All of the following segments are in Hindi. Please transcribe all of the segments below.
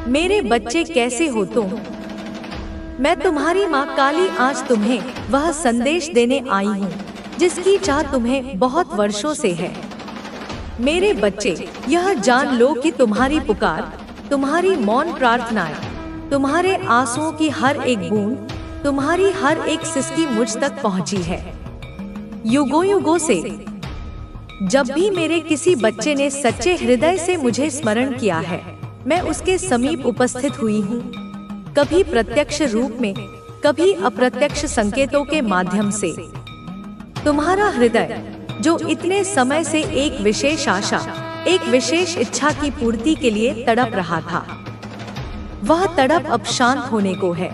मेरे बच्चे कैसे हो तुम? मैं तुम्हारी माँ काली आज तुम्हें वह संदेश देने आई हूँ जिसकी चाह तुम्हें बहुत वर्षों से है। मेरे बच्चे, यह जान लो कि तुम्हारी पुकार, तुम्हारी मौन प्रार्थनाएं, तुम्हारे आंसुओं की हर एक बूंद, तुम्हारी हर एक सिसकी मुझ तक पहुँची है। युगों युगों से जब भी मेरे किसी बच्चे ने सच्चे हृदय से मुझे स्मरण किया है, मैं उसके समीप उपस्थित हुई हूँ, कभी प्रत्यक्ष रूप में, कभी अप्रत्यक्ष संकेतों के माध्यम से। तुम्हारा हृदय जो इतने समय से एक विशेष आशा, एक विशेष इच्छा की पूर्ति के लिए तड़प रहा था, वह तड़प अब शांत होने को है।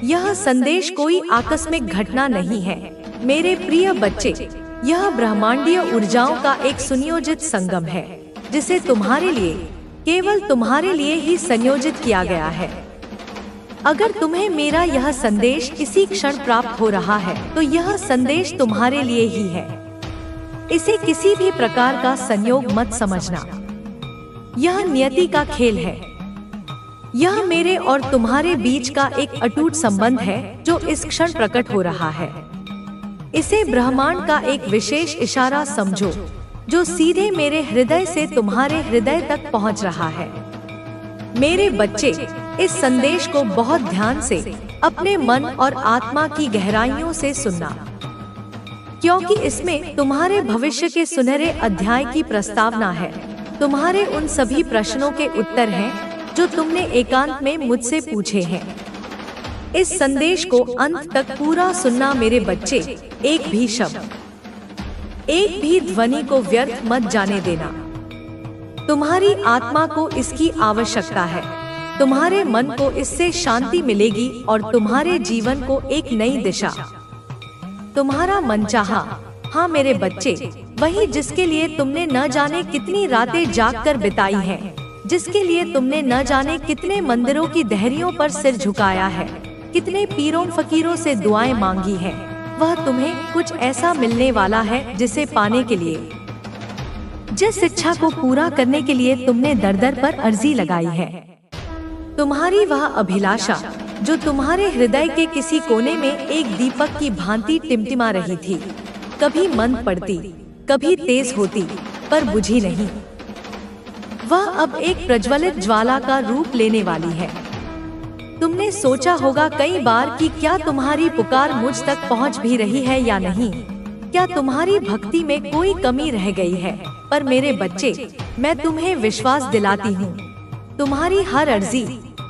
यह संदेश कोई आकस्मिक घटना नहीं है मेरे प्रिय बच्चे, यह ब्रह्मांडीय ऊर्जाओं का एक सुनियोजित संगम है जिसे तुम्हारे लिए, केवल तुम्हारे लिए ही संयोजित किया गया है। अगर तुम्हें मेरा यह संदेश इसी क्षण प्राप्त हो रहा है तो यह संदेश तुम्हारे लिए ही है। इसे किसी भी प्रकार का संयोग मत समझना, यह नियति का खेल है। यह मेरे और तुम्हारे बीच का एक अटूट संबंध है जो इस क्षण प्रकट हो रहा है। इसे ब्रह्मांड का एक विशेष इशारा समझो जो सीधे मेरे हृदय से तुम्हारे हृदय तक पहुंच रहा है। मेरे बच्चे, इस संदेश को बहुत ध्यान से अपने मन और आत्मा की गहराइयों से सुनना, क्योंकि इसमें तुम्हारे भविष्य के सुनहरे अध्याय की प्रस्तावना है। तुम्हारे उन सभी प्रश्नों के उत्तर हैं जो तुमने एकांत में मुझसे पूछे हैं। इस संदेश को अंत तक पूरा सुनना मेरे बच्चे, एक भी शब्द, एक भी ध्वनि को व्यर्थ मत जाने देना। तुम्हारी आत्मा को इसकी आवश्यकता है, तुम्हारे मन को इससे शांति मिलेगी और तुम्हारे जीवन को एक नई दिशा। तुम्हारा मनचाहा, हाँ मेरे बच्चे, वही जिसके लिए तुमने न जाने कितनी रातें जागकर बिताई हैं, जिसके लिए तुमने न जाने कितने मंदिरों की दहरियों पर सिर झुकाया है, कितने पीरों फकीरों से दुआएं मांगी हैं, वह तुम्हें कुछ ऐसा मिलने वाला है जिसे पाने के लिए, जिस इच्छा को पूरा करने के लिए तुमने दर दर पर अर्जी लगाई है। तुम्हारी वह अभिलाषा जो तुम्हारे हृदय के किसी कोने में एक दीपक की भांति टिमटिमा रही थी, कभी मंद पड़ती, कभी तेज होती, पर बुझी नहीं, वह अब एक प्रज्वलित ज्वाला का रूप लेने वाली है। तुमने सोचा होगा कई बार कि क्या तुम्हारी पुकार मुझ तक पहुंच भी रही है या नहीं, क्या तुम्हारी भक्ति में कोई कमी रह गई है। पर मेरे बच्चे, मैं तुम्हें विश्वास दिलाती हूँ, तुम्हारी हर अर्जी,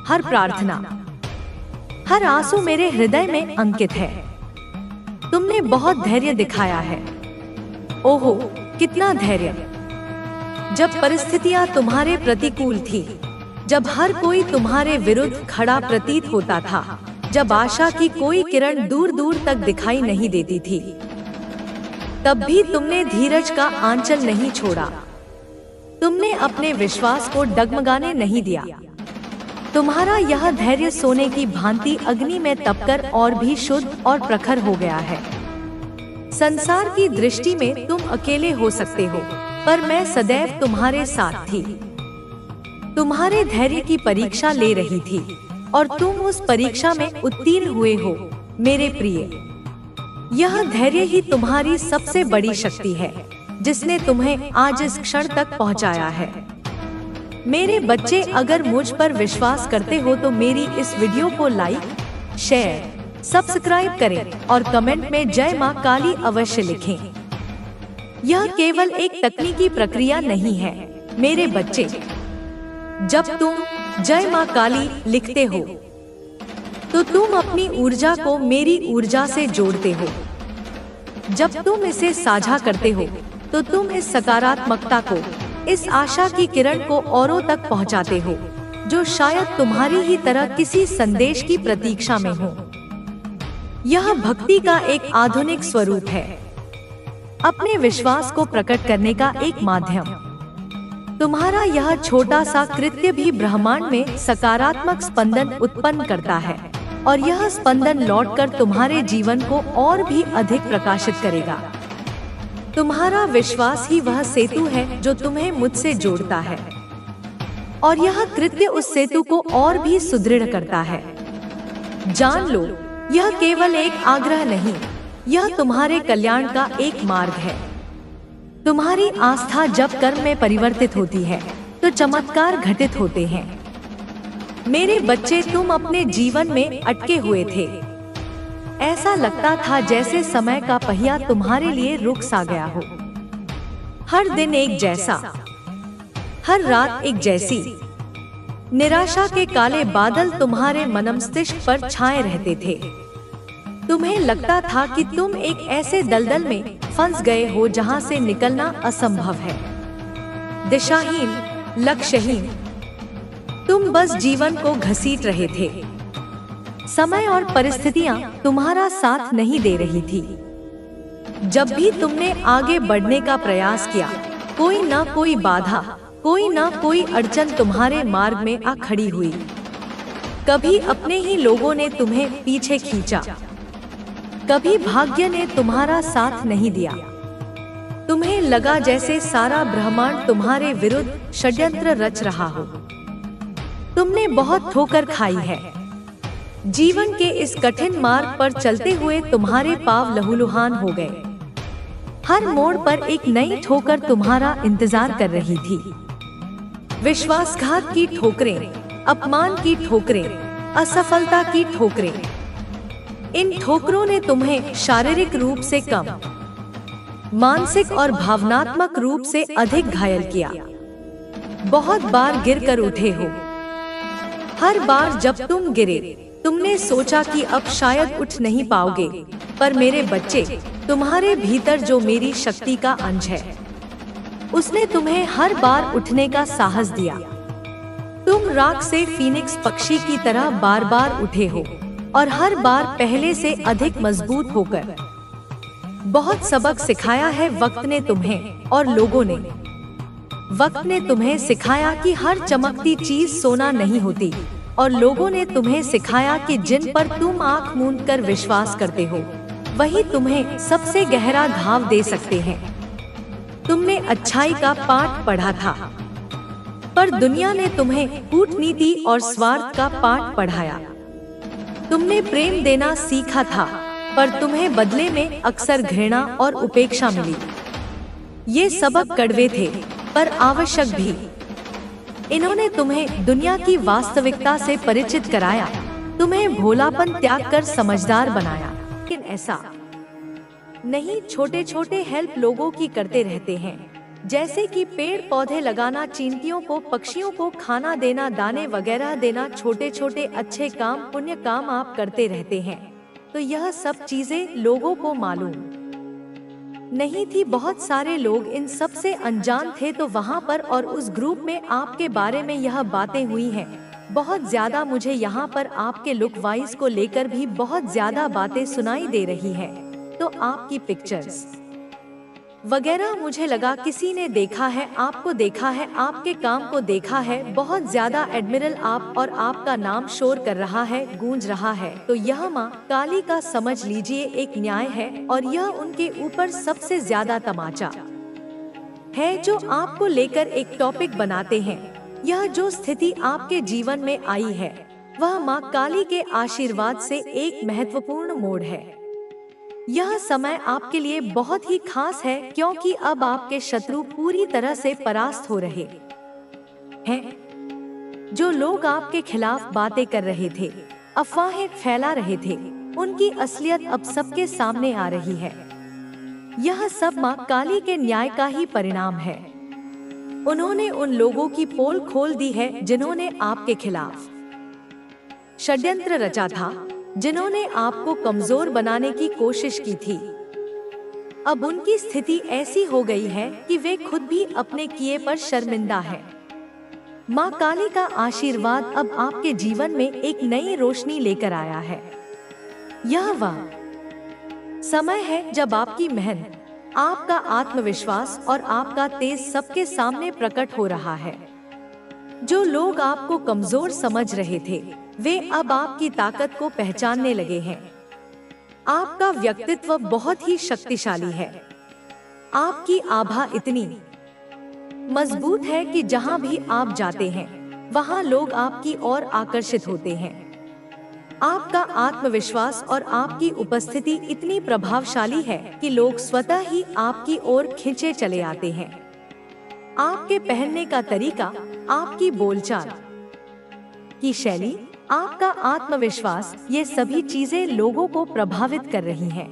हर प्रार्थना, हर आंसू मेरे हृदय में अंकित है। तुमने बहुत धैर्य दिखाया है, ओहो कितना धैर्य, जब परिस्थितियां तुम्हारे प्रतिकूल थी, जब हर कोई तुम्हारे विरुद्ध खड़ा प्रतीत होता था, जब आशा की कोई किरण दूर दूर तक दिखाई नहीं देती थी, तब भी तुमने धीरज का आंचल नहीं छोड़ा। तुमने अपने विश्वास को डगमगाने नहीं दिया। तुम्हारा यह धैर्य सोने की भांति अग्नि में तपकर और भी शुद्ध और प्रखर हो गया है। संसार की दृष्टि में तुम अकेले हो सकते हो, पर मैं सदैव तुम्हारे साथ थी, तुम्हारे धैर्य की परीक्षा ले रही थी और तुम उस परीक्षा में उत्तीर्ण हुए हो मेरे प्रिय। यह धैर्य ही तुम्हारी सबसे बड़ी शक्ति है जिसने तुम्हें आज इस क्षण तक पहुंचाया है। मेरे बच्चे, अगर मुझ पर विश्वास करते हो तो मेरी इस वीडियो को लाइक, शेयर, सब्सक्राइब करें और कमेंट में जय मां काली अवश्य लिखें। यह केवल एक तकनीकी प्रक्रिया नहीं है मेरे बच्चे। जब तुम जय मां काली लिखते हो तो तुम अपनी ऊर्जा को मेरी ऊर्जा से जोड़ते हो। जब तुम इसे साझा करते हो तो तुम इस सकारात्मकता को, इस आशा की किरण को औरों तक पहुंचाते हो जो शायद तुम्हारी ही तरह किसी संदेश की प्रतीक्षा में हो। यह भक्ति का एक आधुनिक स्वरूप है, अपने विश्वास को प्रकट करने का एक माध्यम। तुम्हारा यह छोटा सा कृत्य भी ब्रह्मांड में सकारात्मक स्पंदन उत्पन्न करता है और यह स्पंदन लौटकर तुम्हारे जीवन को और भी अधिक प्रकाशित करेगा। तुम्हारा विश्वास ही वह सेतु है जो तुम्हें मुझसे जोड़ता है। और यह कृत्य उस सेतु को और भी सुदृढ़ करता है। जान लो, यह केवल एक आग्रह नहीं, यह तुम्हारे कल्याण का एक मार्ग है। तुम्हारी आस्था जब कर्म में परिवर्तित होती है तो चमत्कार घटित होते हैं। मेरे बच्चे, तुम अपने जीवन में अटके हुए थे। ऐसा लगता था जैसे समय का पहिया तुम्हारे लिए रुक सा गया हो। हर दिन एक जैसा, हर रात एक जैसी। निराशा के काले बादल तुम्हारे मनमस्तिष्क पर छाए रहते थे। तुम्हें लगता था कि तुम एक ऐसे दलदल में फंस गए हो जहां से निकलना असंभव है। दिशाहीन, लक्ष्यहीन, तुम बस जीवन को घसीट रहे थे। समय और परिस्थितियां तुम्हारा साथ नहीं दे रही थी। जब भी तुमने आगे बढ़ने का प्रयास किया, कोई ना कोई बाधा, कोई ना कोई अड़चन तुम्हारे मार्ग में आ खड़ी हुई। कभी अपने ही लोगों ने तुम्हें पीछे खींचा, कभी भाग्य ने तुम्हारा साथ नहीं दिया। तुम्हें लगा जैसे सारा ब्रह्मांड तुम्हारे विरुद्ध षड्यंत्र रच रहा हो। तुमने बहुत ठोकर खाई है। जीवन के इस कठिन मार्ग पर चलते हुए तुम्हारे पांव लहूलुहान हो गए। हर मोड़ पर एक नई ठोकर तुम्हारा इंतजार कर रही थी। विश्वासघात की ठोकरें, अपमान की ठोकरें, असफलता की ठोकरें। इन ठोकरों ने तुम्हें शारीरिक रूप से कम, मानसिक और भावनात्मक रूप से अधिक घायल किया। बहुत बार गिरकर उठे हो। हर बार जब तुम गिरे, तुमने सोचा कि अब शायद उठ नहीं पाओगे, पर मेरे बच्चे, तुम्हारे भीतर जो मेरी शक्ति का अंश है, उसने तुम्हें हर बार उठने का साहस दिया। तुम राख से फीनिक्स पक्षी की तरह बार बार उठे हो और हर बार पहले से अधिक मजबूत होकर। बहुत सबक सिखाया है वक्त ने तुम्हें और लोगों ने। वक्त ने तुम्हें सिखाया कि हर चमकती चीज सोना नहीं होती, और लोगों ने तुम्हें सिखाया कि जिन पर तुम आंख मूंद कर विश्वास करते हो, वही तुम्हें सबसे गहरा घाव दे सकते हैं। तुमने अच्छाई का पाठ पढ़ा था, पर दुनिया ने तुम्हें कूटनीति और स्वार्थ का पाठ पढ़ाया। तुमने प्रेम देना सीखा था, पर तुम्हें बदले में अक्सर घृणा और उपेक्षा मिली। ये सबक कड़वे थे, पर आवश्यक भी। इन्होंने तुम्हें दुनिया की वास्तविकता से परिचित कराया, तुम्हें भोलापन त्याग कर समझदार बनाया। लेकिन ऐसा नहीं, छोटे छोटे हेल्प लोगों की करते रहते हैं, जैसे कि पेड़ पौधे लगाना, चींटियों को, पक्षियों को खाना देना, दाने वगैरह देना। छोटे छोटे अच्छे काम, पुण्य काम आप करते रहते हैं। तो यह सब चीजें लोगों को मालूम नहीं थी। बहुत सारे लोग इन सब से अनजान थे। तो वहाँ पर और उस ग्रुप में आपके बारे में यह बातें हुई हैं। बहुत ज्यादा मुझे यहाँ पर आपके लुक वाइज को लेकर भी बहुत ज्यादा बातें सुनाई दे रही है। तो आपकी पिक्चर्स वगैरह, मुझे लगा किसी ने देखा है, आपको देखा है, आपके काम को देखा है। बहुत ज्यादा एडमिरल आप और आपका नाम शोर कर रहा है, गूंज रहा है। तो यह माँ काली का समझ लीजिए एक न्याय है, और यह उनके ऊपर सबसे ज्यादा तमाचा है जो आपको लेकर एक टॉपिक बनाते हैं। यह जो स्थिति आपके जीवन में आई है, वह माँ काली के आशीर्वाद से एक महत्वपूर्ण मोड़ है। यह समय आपके लिए बहुत ही खास है, क्योंकि अब आपके शत्रु पूरी तरह से परास्त हो रहे हैं। जो लोग आपके खिलाफ बातें कर रहे थे, अफवाहें फैला रहे थे, उनकी असलियत अब सबके सामने आ रही है। यह सब माँ काली के न्याय का ही परिणाम है। उन्होंने उन लोगों की पोल खोल दी है जिन्होंने आपके खिलाफ षड्यंत्र रचा था, जिन्होंने आपको कमजोर बनाने की कोशिश की थी। अब उनकी स्थिति ऐसी हो गई है कि वे खुद भी अपने किए पर शर्मिंदा हैं। माँ काली का आशीर्वाद अब आपके जीवन में एक नई रोशनी लेकर आया है। यह वह समय है जब आपकी मेहनत, आपका आत्मविश्वास और आपका तेज सबके सामने प्रकट हो रहा है। जो लोग आपको कमजोर समझ रहे थे, वे अब आपकी ताकत को पहचानने लगे हैं। आपका व्यक्तित्व बहुत ही शक्तिशाली है। आपकी आभा इतनी मजबूत है कि जहां भी आप जाते हैं, वहाँ लोग आपकी ओर आकर्षित होते हैं। आपका आत्मविश्वास और आपकी उपस्थिति इतनी प्रभावशाली है कि लोग स्वतः ही आपकी ओर खींचे चले आते हैं। आपके पहनने का तरीका, आपकी बोलचाल की शैली, आपका आत्मविश्वास, ये सभी चीजें लोगों को प्रभावित कर रही हैं।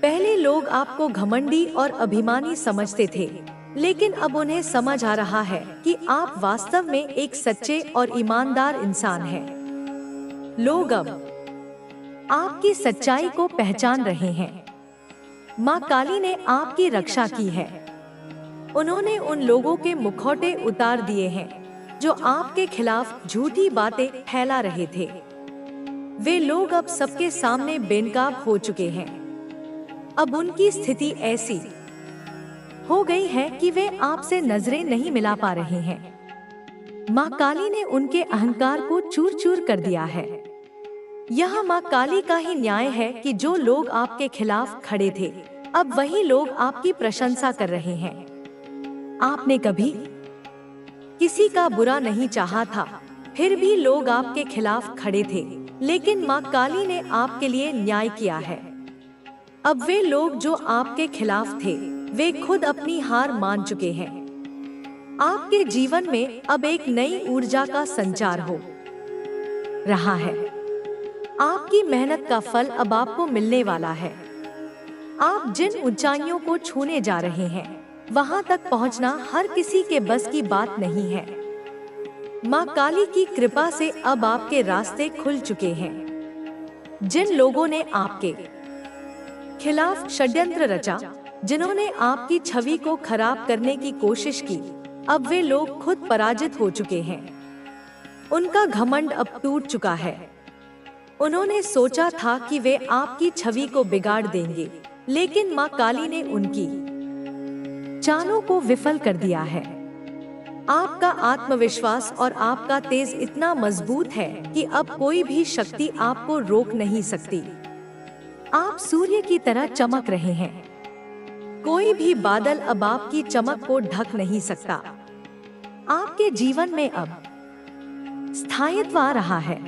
पहले लोग आपको घमंडी और अभिमानी समझते थे, लेकिन अब उन्हें समझ आ रहा है कि आप वास्तव में एक सच्चे और ईमानदार इंसान हैं। लोग अब आपकी सच्चाई को पहचान रहे हैं। माँ काली ने आपकी रक्षा की है। उन्होंने उन लोगों के मुखौटे उतार दिए हैं जो आपके खिलाफ झूठी बातें फैला रहे थे। वे लोग अब सबके सामने बेनकाब हो चुके हैं। अब उनकी स्थिति ऐसी हो गई है कि वे आपसे नजरें नहीं मिला पा रहे हैं। माँ काली ने उनके अहंकार को चूर चूर कर दिया है। यह माँ काली का ही न्याय है कि जो लोग आपके खिलाफ खड़े थे, अब वही लोग आपकी प्रशंसा कर रहे हैं। आपने कभी किसी का बुरा नहीं चाहा था, फिर भी लोग आपके खिलाफ खड़े थे, लेकिन माँ काली ने आपके लिए न्याय किया है। अब वे लोग जो आपके खिलाफ थे, वे खुद अपनी हार मान चुके हैं। आपके जीवन में अब एक नई ऊर्जा का संचार हो रहा है। आपकी मेहनत का फल अब आपको मिलने वाला है। आप जिन ऊंचाइयों को छूने जा रहे हैं, वहां तक पहुंचना हर किसी के बस की बात नहीं है। माँ काली की कृपा से अब आपके रास्ते खुल चुके हैं। जिन लोगों ने आपके खिलाफ षड्यंत्र रचा, जिन्होंने आपकी छवि को खराब करने की कोशिश की, अब वे लोग खुद पराजित हो चुके हैं। उनका घमंड अब टूट चुका है। उन्होंने सोचा था कि वे आपकी छवि को बिगाड़ देंगे, लेकिन माँ काली ने उनकी चालों को विफल कर दिया है। आपका आत्मविश्वास और आपका तेज इतना मजबूत है कि अब कोई भी शक्ति आपको रोक नहीं सकती। आप सूर्य की तरह चमक रहे हैं। कोई भी बादल अब आपकी चमक को ढक नहीं सकता। आपके जीवन में अब स्थायित्व आ रहा है।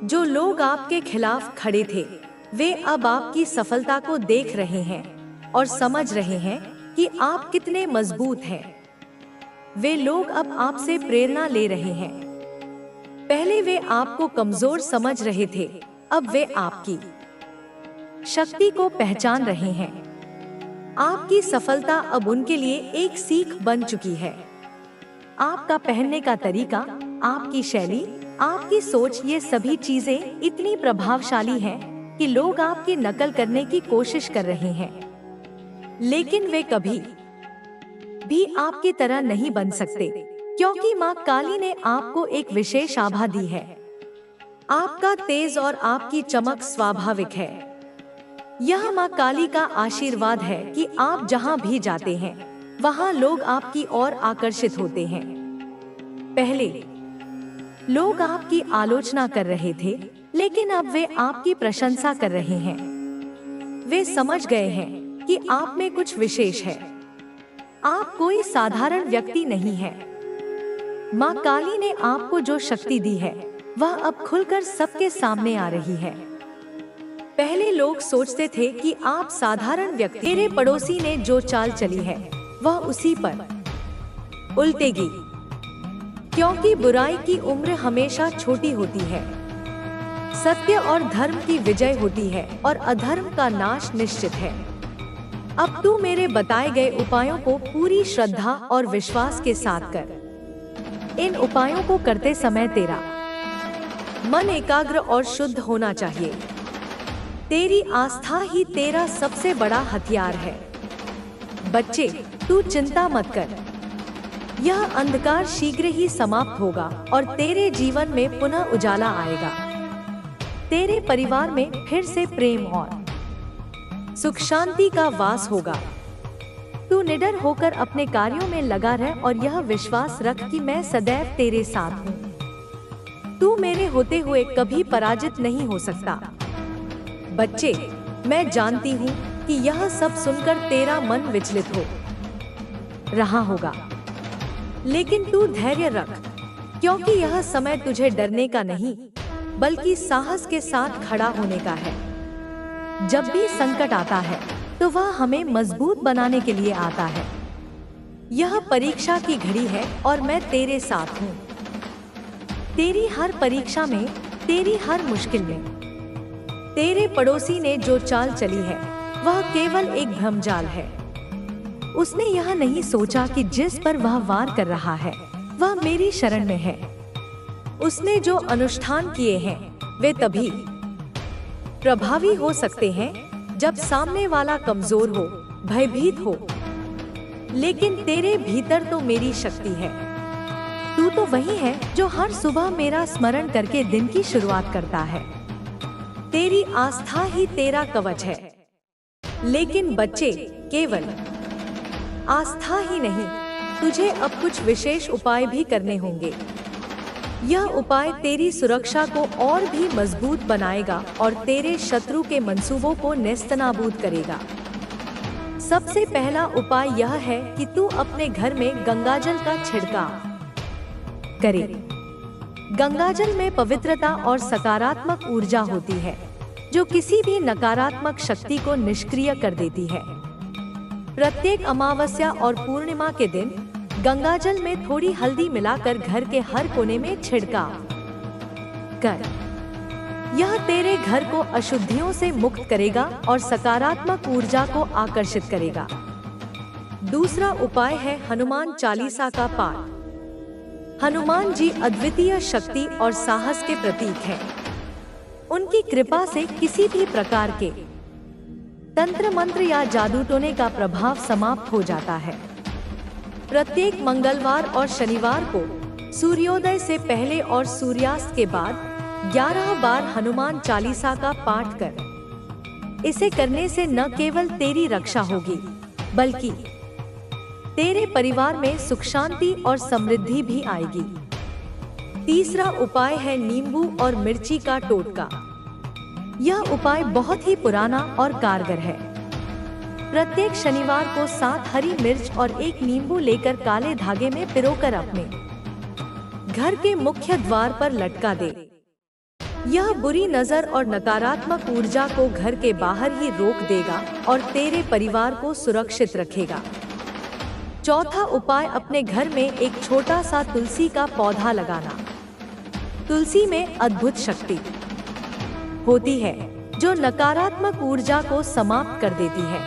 जो लोग आपके खिलाफ खड़े थे, वे अब आपकी सफलता को देख रहे हैं और समझ रहे हैं कि आप कितने मजबूत हैं। वे लोग अब आपसे प्रेरणा ले रहे हैं। पहले वे आपको कमजोर समझ रहे थे, अब वे आपकी शक्ति को पहचान रहे हैं। आपकी सफलता अब उनके लिए एक सीख बन चुकी है। आपका पहनने का तरीका, आपकी शैली, आपकी सोच, ये सभी चीजें इतनी प्रभावशाली हैं कि लोग आपकी नकल करने की कोशिश कर रहे हैं, लेकिन वे कभी भी आपकी तरह नहीं बन सकते, क्योंकि माँ काली ने आपको एक विशेष आभा दी है। आपका तेज और आपकी चमक स्वाभाविक है। यह माँ काली का आशीर्वाद है कि आप जहाँ भी जाते हैं, वहाँ लोग आपकी ओर आकर्षित होते हैं। पहले लोग आपकी आलोचना कर रहे थे, लेकिन अब वे आपकी प्रशंसा कर रहे हैं। वे समझ गए हैं कि आप में कुछ विशेष है। आप कोई साधारण व्यक्ति नहीं है। माँ काली ने आपको जो शक्ति दी है, वह अब खुलकर सबके सामने आ रही है। पहले लोग सोचते थे कि आप साधारण व्यक्ति। मेरे पड़ोसी ने जो चाल चली है, वह उसी पर उल्टेगी, क्योंकि बुराई की उम्र हमेशा छोटी होती है। सत्य और धर्म की विजय होती है और अधर्म का नाश निश्चित है। अब तू मेरे बताए गए उपायों को पूरी श्रद्धा और विश्वास के साथ कर। इन उपायों को करते समय तेरा मन एकाग्र और शुद्ध होना चाहिए। तेरी आस्था ही तेरा सबसे बड़ा हथियार है। बच्चे, तू चिंता मत कर। यह अंधकार शीघ्र ही समाप्त होगा और तेरे जीवन में पुनः उजाला आएगा। तेरे परिवार में फिर से प्रेम और सुख शांति का वास होगा। तू निडर होकर अपने कार्यों में लगा रह और यह विश्वास रख कि मैं सदैव तेरे साथ हूँ। तू मेरे होते हुए कभी पराजित नहीं हो सकता। बच्चे, मैं जानती हूँ कि यह सब सुनकर तेरा मन विचलित हो रहा होगा, लेकिन तू धैर्य रख। क्योंकि यह समय तुझे डरने का नहीं, बल्कि साहस के साथ खड़ा होने का है। जब भी संकट आता है तो वह हमें मजबूत बनाने के लिए आता है। यह परीक्षा की घड़ी है और मैं तेरे साथ हूँ। तेरी हर परीक्षा में, तेरी हर मुश्किल में। तेरे पड़ोसी ने जो चाल चली है वह केवल एक भ्रमजाल है। उसने यह नहीं सोचा कि जिस पर वह वार कर रहा है वह मेरी शरण में है। उसने जो अनुष्ठान किए हैं वे तभी प्रभावी हो सकते हैं जब सामने वाला कमजोर हो, भयभीत हो। लेकिन तेरे भीतर तो मेरी शक्ति है। तू तो वही है जो हर सुबह मेरा स्मरण करके दिन की शुरुआत करता है। तेरी आस्था ही तेरा कवच है। लेकिन बच्चे, केवल आस्था ही नहीं, तुझे अब कुछ विशेष उपाय भी करने होंगे। यह उपाय तेरी सुरक्षा को और भी मजबूत बनाएगा और तेरे शत्रु के मंसूबों को नेस्तनाबूद करेगा। सबसे पहला उपाय यह है कि तू अपने घर में गंगाजल का छिड़काव करे। गंगाजल में पवित्रता और सकारात्मक ऊर्जा होती है जो किसी भी नकारात्मक शक्ति को निष्क्रिय कर देती है। प्रत्येक अमावस्या और पूर्णिमा के दिन गंगाजल में थोड़ी हल्दी मिलाकर घर के हर कोने में छिड़काव कर। यह तेरे घर को अशुद्धियों से मुक्त करेगा और सकारात्मक ऊर्जा को आकर्षित करेगा। दूसरा उपाय है हनुमान चालीसा का पाठ। हनुमान जी अद्वितीय शक्ति और साहस के प्रतीक हैं। उनकी कृपा से किसी भी प्रकार के तंत्र मंत्र या जादू टोने का प्रभाव समाप्त हो जाता है। प्रत्येक मंगलवार और शनिवार को सूर्योदय से पहले और सूर्यास्त के बाद 11 बार हनुमान चालीसा का पाठ कर। इसे करने से न केवल तेरी रक्षा होगी, बल्कि तेरे परिवार में सुख शांति और समृद्धि भी आएगी। तीसरा उपाय है नींबू और मिर्ची का टोटका। यह उपाय बहुत ही पुराना और कारगर है। प्रत्येक शनिवार को 7 हरी मिर्च और 1 नींबू लेकर काले धागे में पिरोकर अपने घर के मुख्य द्वार पर लटका दे। यह बुरी नजर और नकारात्मक ऊर्जा को घर के बाहर ही रोक देगा और तेरे परिवार को सुरक्षित रखेगा। चौथा उपाय अपने घर में एक छोटा सा तुलसी का पौधा लगाना। तुलसी में अद्भुत शक्ति होती है जो नकारात्मक ऊर्जा को समाप्त कर देती है।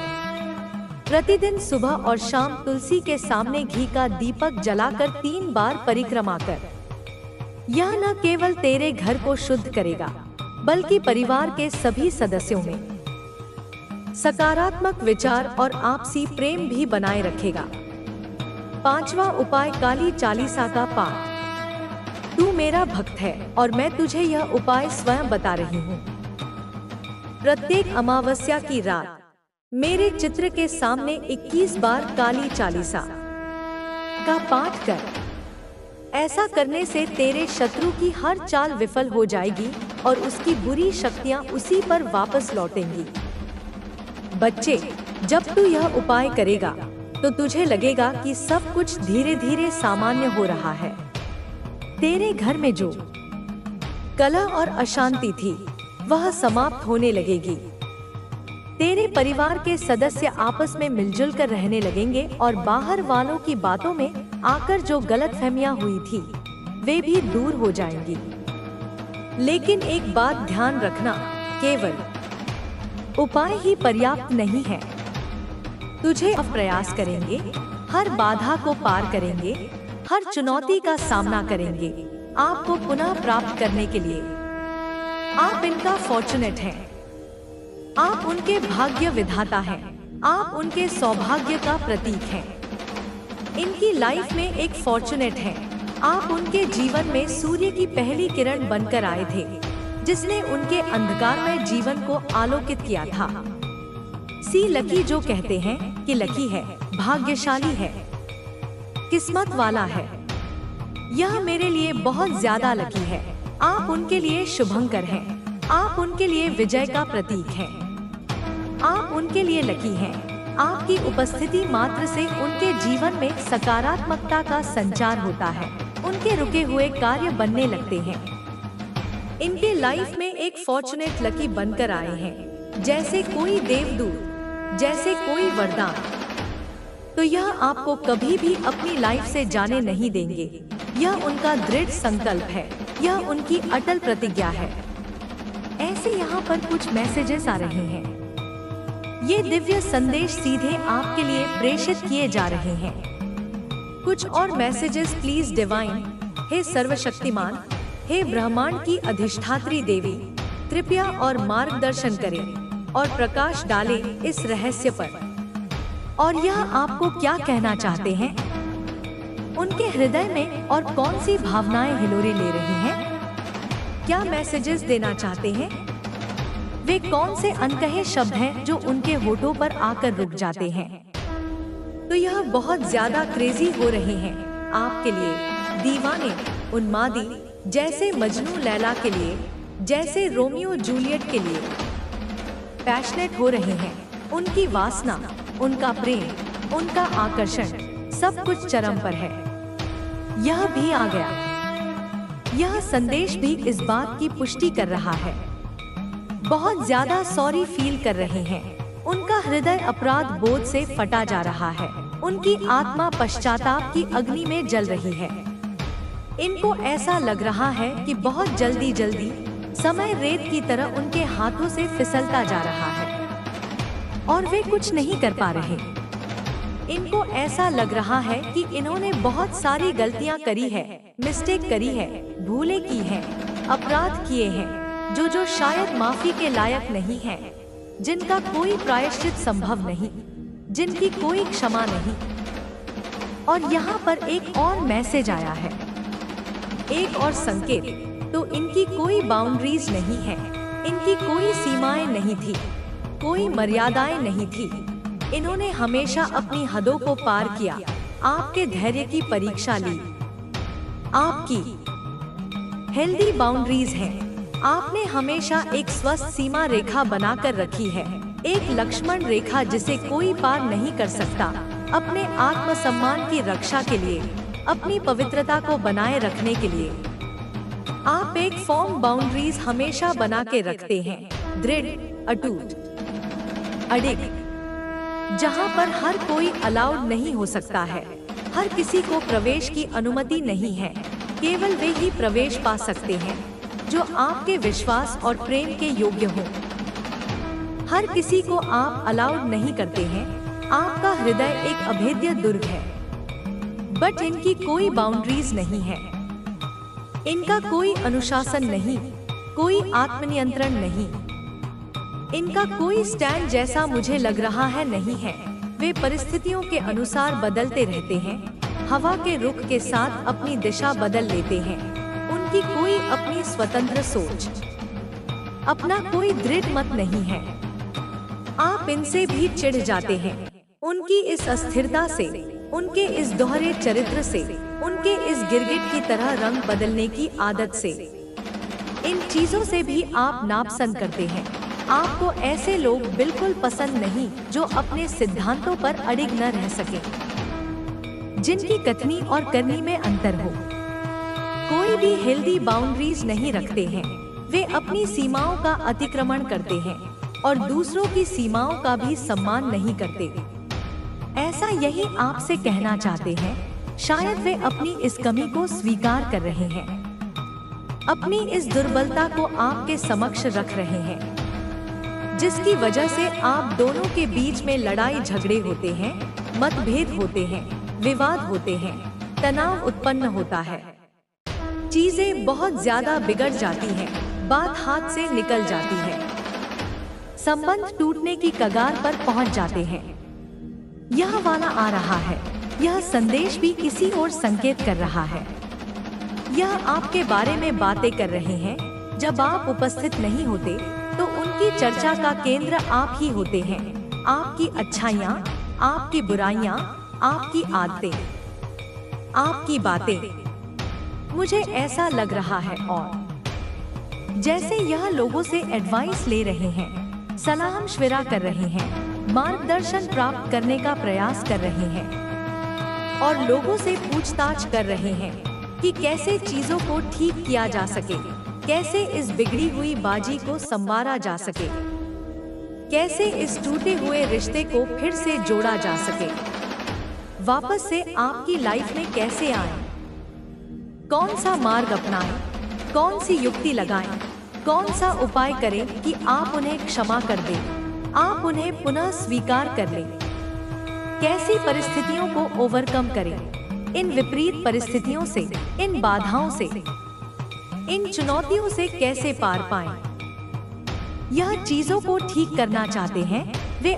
प्रतिदिन सुबह और शाम तुलसी के सामने घी का दीपक जलाकर 3 बार परिक्रमा कर। यह न केवल तेरे घर को शुद्ध करेगा, बल्कि परिवार के सभी सदस्यों में सकारात्मक विचार और आपसी प्रेम भी बनाए रखेगा। पांचवा उपाय काली चालीसा का पाठ। तू मेरा भक्त है और मैं तुझे यह उपाय स्वयं बता रही हूँ। प्रत्येक अमावस्या की रात मेरे चित्र के सामने 21 बार काली चालीसा का पाठ कर। ऐसा करने से तेरे शत्रु की हर चाल विफल हो जाएगी और उसकी बुरी शक्तियां उसी पर वापस लौटेंगी। बच्चे, जब तू यह उपाय करेगा तो तुझे लगेगा कि सब कुछ धीरे धीरे सामान्य हो रहा है। तेरे घर में जो कलह और अशांति थी वह समाप्त होने लगेगी। तेरे परिवार के सदस्य आपस में मिलजुल कर रहने लगेंगे और बाहर वालों की बातों में आकर जो गलतफहमियां हुई थी वे भी दूर हो जाएंगी। लेकिन एक बात ध्यान रखना, केवल उपाय ही पर्याप्त नहीं है। तुझे अब प्रयास करेंगे, हर बाधा को पार करेंगे, हर चुनौती का सामना करेंगे आपको पुनः प्राप्त करने के लिए। आप इनका फॉर्चुनेट हैं। आप उनके भाग्य विधाता हैं। आप उनके सौभाग्य का प्रतीक हैं। इनकी लाइफ में एक फॉर्चुनेट है। आप उनके जीवन में सूर्य की पहली किरण बनकर आए थे, जिसने उनके अंधकारमय जीवन को आलोकित किया था। सी लकी जो कहते हैं कि लकी है, भाग्यशाली है, किस्मत वाला है। यह मेरे लिए बहुत ज्यादा लकी है। आप उनके लिए शुभंकर हैं। आप उनके लिए विजय का प्रतीक हैं। आप उनके लिए लकी हैं। आपकी उपस्थिति मात्र से उनके जीवन में सकारात्मकता का संचार होता है। उनके रुके हुए कार्य बनने लगते हैं। इनके लाइफ में एक फॉर्चुनेट लकी बनकर आए हैं, जैसे कोई देवदूत, जैसे कोई वरदान। तो यह आपको कभी भी अपनी लाइफ से जाने नहीं देंगे। यह उनका दृढ़ संकल्प है, यह उनकी अटल प्रतिज्ञा है। ऐसे यहाँ पर कुछ मैसेजेस आ रहे हैं। ये दिव्य संदेश सीधे आपके लिए प्रेषित किए जा रहे हैं। कुछ और मैसेजेस प्लीज डिवाइन। हे सर्वशक्तिमान, हे ब्रह्मांड की अधिष्ठात्री देवी, कृपया और मार्गदर्शन करें और प्रकाश डालें इस रहस्य पर। और यह आपको क्या कहना चाहते हैं? उनके हृदय में और कौन सी भावनाएं हिलोरे ले रही हैं? क्या मैसेजेस देना चाहते हैं? वे कौन से अनकहे शब्द हैं जो उनके होठों पर आकर रुक जाते हैं? तो यह बहुत ज्यादा क्रेजी हो रहे हैं आपके लिए, दीवाने, उन्मादी, जैसे मजनू लैला के लिए, जैसे रोमियो जूलियट के लिए पैशनेट हो रहे हैं। उनकी वासना, उनका प्रेम, उनका आकर्षण सब कुछ चरम पर है। यह भी आ गया। यह संदेश भी इस बात की पुष्टि कर रहा है। बहुत ज्यादा सॉरी फील कर रहे हैं। उनका हृदय अपराध बोध से फटा जा रहा है। उनकी आत्मा पश्चाताप की अग्नि में जल रही है। इनको ऐसा लग रहा है कि बहुत जल्दी जल्दी समय रेत की तरह उनके हाथों से फिसलता जा रहा है और वे कुछ नहीं कर पा रहे। इनको ऐसा लग रहा है कि इन्होंने बहुत सारी गलतियां करी है, मिस्टेक करी है, भूलें की हैं, अपराध किए हैं जो शायद माफी के लायक नहीं है, जिनका कोई प्रायश्चित संभव नहीं, जिनकी कोई क्षमा नहीं। और यहाँ पर एक और मैसेज आया है, एक और संकेत। तो इनकी कोई बाउंड्रीज नहीं है, इनकी कोई सीमाएं नहीं थी, कोई मर्यादाएं नहीं थी। इन्होंने हमेशा अपनी हदों को पार किया, आपके धैर्य की परीक्षा ली। आपकी हेल्दी बाउंड्रीज हैं। आपने हमेशा एक स्वस्थ सीमा रेखा बनाकर रखी है, एक लक्ष्मण रेखा जिसे कोई पार नहीं कर सकता। अपने आत्मसम्मान की रक्षा के लिए, अपनी पवित्रता को बनाए रखने के लिए आप एक फॉर्म बाउंड्रीज हमेशा बना के रखते हैं, दृढ़, अटूट, अडिग, जहां पर हर कोई अलाउड नहीं हो सकता है। हर किसी को प्रवेश की अनुमति नहीं है, केवल वे ही प्रवेश पा सकते हैं जो आपके विश्वास और प्रेम के योग्य हो। हर किसी को आप अलाउड नहीं करते हैं। आपका हृदय एक अभेद्य दुर्ग है, बट इनकी कोई बाउंड्रीज नहीं है। इनका कोई अनुशासन नहीं, कोई आत्मनियंत्रण नहीं, इनका कोई स्टैंड जैसा मुझे लग रहा है नहीं है। वे परिस्थितियों के अनुसार बदलते रहते हैं, हवा के रुख के साथ अपनी दिशा बदल लेते हैं। उनकी कोई अपनी स्वतंत्र सोच, अपना कोई दृढ़ मत नहीं है। आप इनसे भी चिढ़ जाते हैं, उनकी इस अस्थिरता से, उनके इस दोहरे चरित्र से, उनके इस गिरगिट की तरह रंग बदलने की आदत से। इन चीजों से भी आप नापसंद करते हैं। आपको ऐसे लोग बिल्कुल पसंद नहीं जो अपने सिद्धांतों पर अडिग न रह सके, जिनकी कथनी और करनी में अंतर हो। कोई भी हेल्दी बाउंड्रीज नहीं रखते हैं। वे अपनी सीमाओं का अतिक्रमण करते हैं और दूसरों की सीमाओं का भी सम्मान नहीं करते। ऐसा यही आपसे कहना चाहते हैं। शायद वे अपनी इस कमी को स्वीकार कर रहे हैं, अपनी इस दुर्बलता को आपके समक्ष रख रहे हैं, जिसकी वजह से आप दोनों के बीच में लड़ाई झगड़े होते हैं, मतभेद होते हैं, विवाद होते हैं, तनाव उत्पन्न होता है, चीजें बहुत ज्यादा बिगड़ जाती हैं, बात हाथ से निकल जाती है, संबंध टूटने की कगार पर पहुंच जाते हैं। यह वाला आ रहा है। यह संदेश भी इसी ओर संकेत कर रहा है। यह आपके बारे में बातें कर रहे हैं। जब आप उपस्थित नहीं होते तो उनकी चर्चा का केंद्र आप ही होते हैं। आपकी अच्छाइयाँ, आपकी बुराइयाँ, आपकी आदतें, आपकी बातें। मुझे ऐसा लग रहा है और जैसे यह लोगों से एडवाइस ले रहे हैं, सलाह मशविरा कर रहे हैं, मार्गदर्शन प्राप्त करने का प्रयास कर रहे हैं और लोगों से पूछताछ कर रहे हैं। कि कैसे चीजों को ठीक किया जा सके, कैसे इस बिगड़ी हुई बाजी को संवारा जा सके, कैसे इस टूटे हुए रिश्ते को फिर से जोड़ा जा सके, वापस से आपकी लाइफ में कैसे आए, कौन सा मार्ग अपनाएं, कौन सी युक्ति लगाएं, कौन सा उपाय करें कि आप उन्हें क्षमा कर दें, आप उन्हें पुनः स्वीकार कर लें, कैसी परिस्थितियों को ओवरकम करें, इन विपरीत परिस्थितियों से, इन बाधाओं से, इन चुनौतियों से कैसे पार पाएं। यह चीजों को ठीक करना चाहते हैं वे